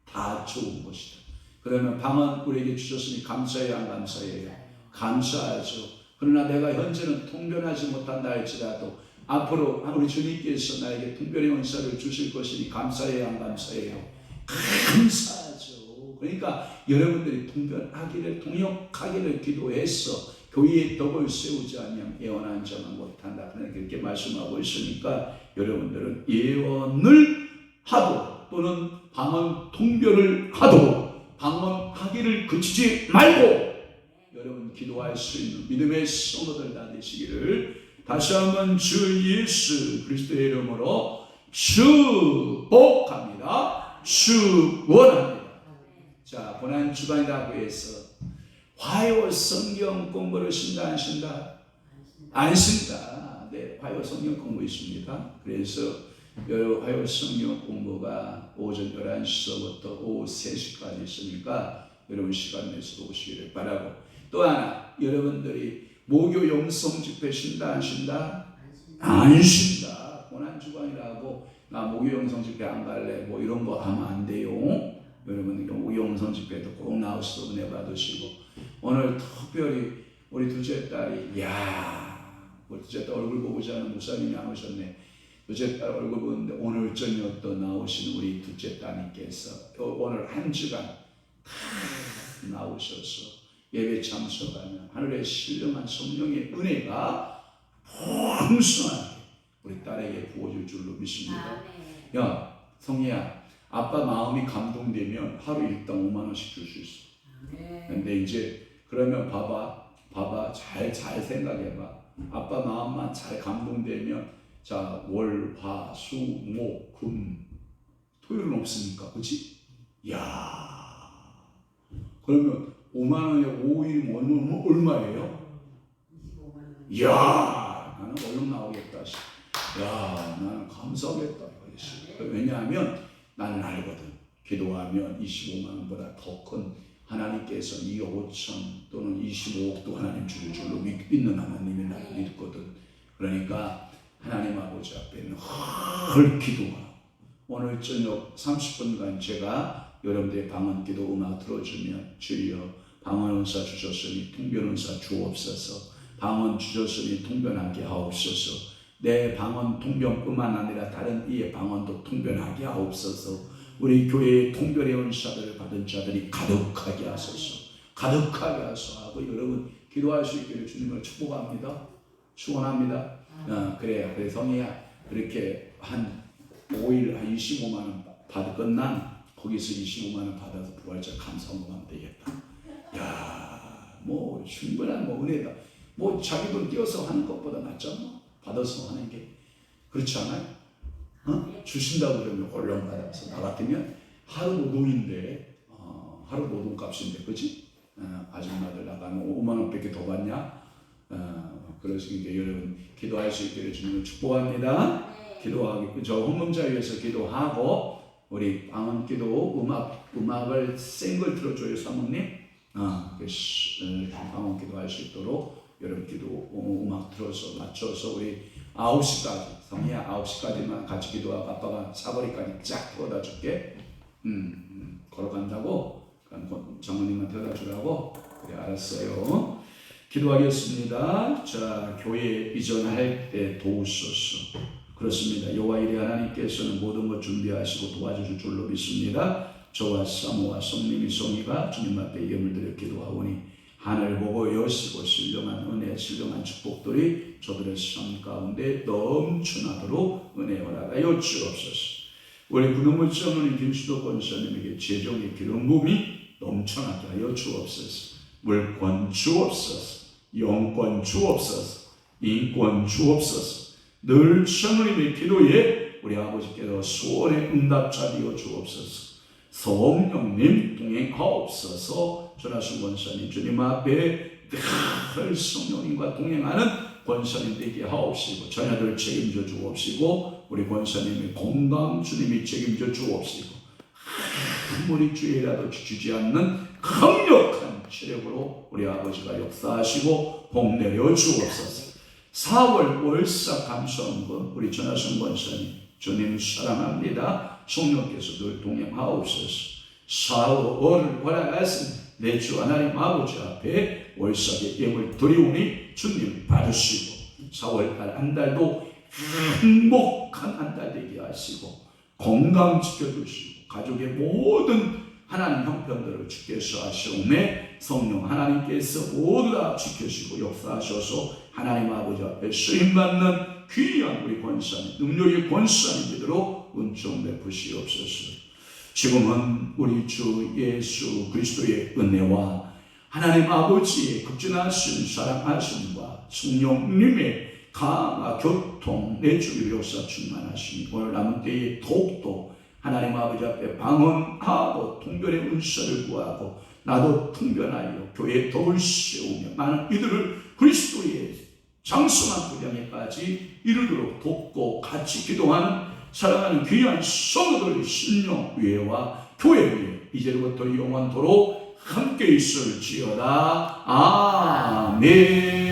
다 좋은 것이다. 그러면 방언 우리에게 주셨으니 감사해야 안 감사해요? 감사하죠. 그러나 내가 현재는 통변하지 못한다 할지라도 앞으로 우리 주님께서 나에게 통변의 은사를 주실 것이니 감사해야 안 감사해요? 감사하죠. 그러니까 여러분들이 통변하기를, 통역하기를 기도해서 교회의 덕을 세우지 않으면 예언하는 자만 못한다. 그렇게 말씀하고 있으니까 여러분들은 예언을 하도 또는 방언 통변을 하도 방언하기를 그치지 말고 여러분 기도할 수 있는 믿음의 성도들 다 되시기를 다시 한번 주 예수 그리스도의 이름으로 축복합니다. 축원합니다. 자, 고난 주간이라고 해서 화요 성경 공부를 신다 안 신다? 안 신다. 네, 화요 성경 공부 있습니다. 그래서 화요 성경 공부가 오전 11시서부터 오후 3시까지 있으니까 여러분 시간 내서 오시기를 바라고, 또 하나 여러분들이 목요 영성 집회 신다 안 신다? 안 신다. 고난주간이라고 나 목요 영성 집회 안 갈래 뭐 이런 거 하면 안 돼요. 여러분 목요 영성 집회도 꼭 나오셔서 은혜 받으시고, 오늘 특별히 우리 둘째 딸이 우리 둘째 딸 얼굴 보고 자는 목사님이 안 오셨네. 둘째 딸 얼굴 보는데 오늘 저녁 또 나오신 우리 둘째 따님께서 오늘 한 주간 나오셔서 예배 참석하면 하늘의 신령한 성령의 은혜가 풍성하게 우리 딸에게 부어질 줄로 믿습니다. 야, 성희야, 아빠 마음이 감동되면 하루 일당 5만 원씩 줄 수 있어. 근데 이제 그러면 봐봐, 잘 생각해봐. 아빠 마음만 잘 감동되면, 자, 월, 화, 수, 목, 금, 토요일은 없으니까, 그렇지? 야, 그러면 5만 원에 5일이면 얼마예요? 25만 원. 이야, 나는 얼른 나오겠다. 야, 나는 감사하겠다. 왜냐하면 나는 알거든. 기도하면 25만 원보다 더 큰 하나님께서 2억 5천 또는 25억도 하나님 주실 줄로 믿는 하나님이 나를 믿거든. 그러니까 하나님 아버지 앞에 늘 기도하고, 오늘 저녁 30분간 제가 여러분들의 방언 기도 음악 들어주면, 주여 방언 은사 주셨으니 통변 은사 주옵소서, 방언 주셨으니 통변하게 하옵소서, 내 방언 통변뿐만 아니라 다른 이의 방언도 통변하게 하옵소서, 우리 교회의 통변의 은사들을 받은 자들이 가득하게 하소서, 가득하게 하소서 하고 여러분 기도할 수 있기를 주님을 축복합니다. 축원합니다. 그래 성희야, 그렇게 한 5일 한 25만 원 끝난 거기서 25만 원 받아서 부활절 감사원하면 되겠다. 야, 뭐 충분한 뭐 은혜다. 뭐 자기 돈 띄어서 하는 것보다 낫잖아. 받아서 하는 게. 그렇지 않아요? 주신다고 그러면 얼른 받아서, 나 같으면 하루 노동인데 하루 노동값인데 그렇지? 아줌마들 나가면 5만 원밖에 더 받냐? 그러시니까 여러분 기도할 수 있기를 주님을 축복합니다. 기도하기 저 헌금자위에서 기도하고 우리 방언 기도 음악을 센 걸 틀어줘요 사모님. 방언 기도할 수 있도록 여러분 기도 음악 틀어서 맞춰서 우리 9시까지 성희야 9시까지만 같이 기도하고 아빠가 사거리까지 쫙 태워다 줄게. 걸어간다고? 그럼 장모님만 태워다 주라고? 그래 알았어요. 기도하겠습니다. 자, 교회 이전할 때 도우소서. 그렇습니다. 여호와 이레 하나님께서는 모든 것 준비하시고 도와주실 줄로 믿습니다. 저와 사모와 성님이 성이가 주님 앞에 예물드려 기도하오니 하늘 보고 여시고 신령한 은혜 신령한 축복들이 저들의 삶 가운데 넘쳐나도록 은혜 허락하여 주옵소서. 우리 구동물 장로님 김수도 권사님에게 재정의 기름 부음이 넘쳐나게 하여 주옵소서. 물권 주옵소서. 영권 주옵소서. 인권 주옵소서. 늘 장로님의 기도에 우리 아버지께서 소원의 응답자되어 주옵소서. 성령님 동행하옵소서. 전하신 권사님 주님 앞에 늘 성령님과 동행하는 권사님 되게 하옵시고 자녀들 책임져 주옵시고 우리 권사님의 건강 주님이 책임져 주옵시고 아무리 주의라도 주지 않는 강력한 체력으로 우리 아버지가 역사하시고 복 내려 주옵소서. 4월 월사 감사헌금 우리 전하신 권사님 주님 사랑합니다. 성령께서 늘 동행하옵소서. 4월을 허락하신 내 주 하나님 아버지 앞에 월삭의 예물 드리오니 주님 받으시고 4월달 한 달도 행복한 한 달 되게 하시고 건강 지켜주시고 가족의 모든 하나님 형편들을 주께서 하시오매 성령 하나님께서 모두 다 지켜주시고 역사하셔서 하나님 아버지 앞에 쓰임받는 귀한 우리 권사님 능력의 권사님들로 은총 베푸시옵소서. 지금은 우리 주 예수 그리스도의 은혜와 하나님 아버지의 극진하신 사랑하심과 성령님의 강화 교통 내주를 역사 충만하시니 오늘 남은 때에 더욱더 하나님 아버지 앞에 방언하고 통변의 은사를 구하고 나도 통변하여 교회에 덕을 세우며 많은 이들을 그리스도의 장성한 분량에까지 이르도록 돕고 같이 기도하는 사랑하는 귀한 성도들의 심령 위에와 교회 위에 이제부터 영원토록 함께 있을지어다. 아멘.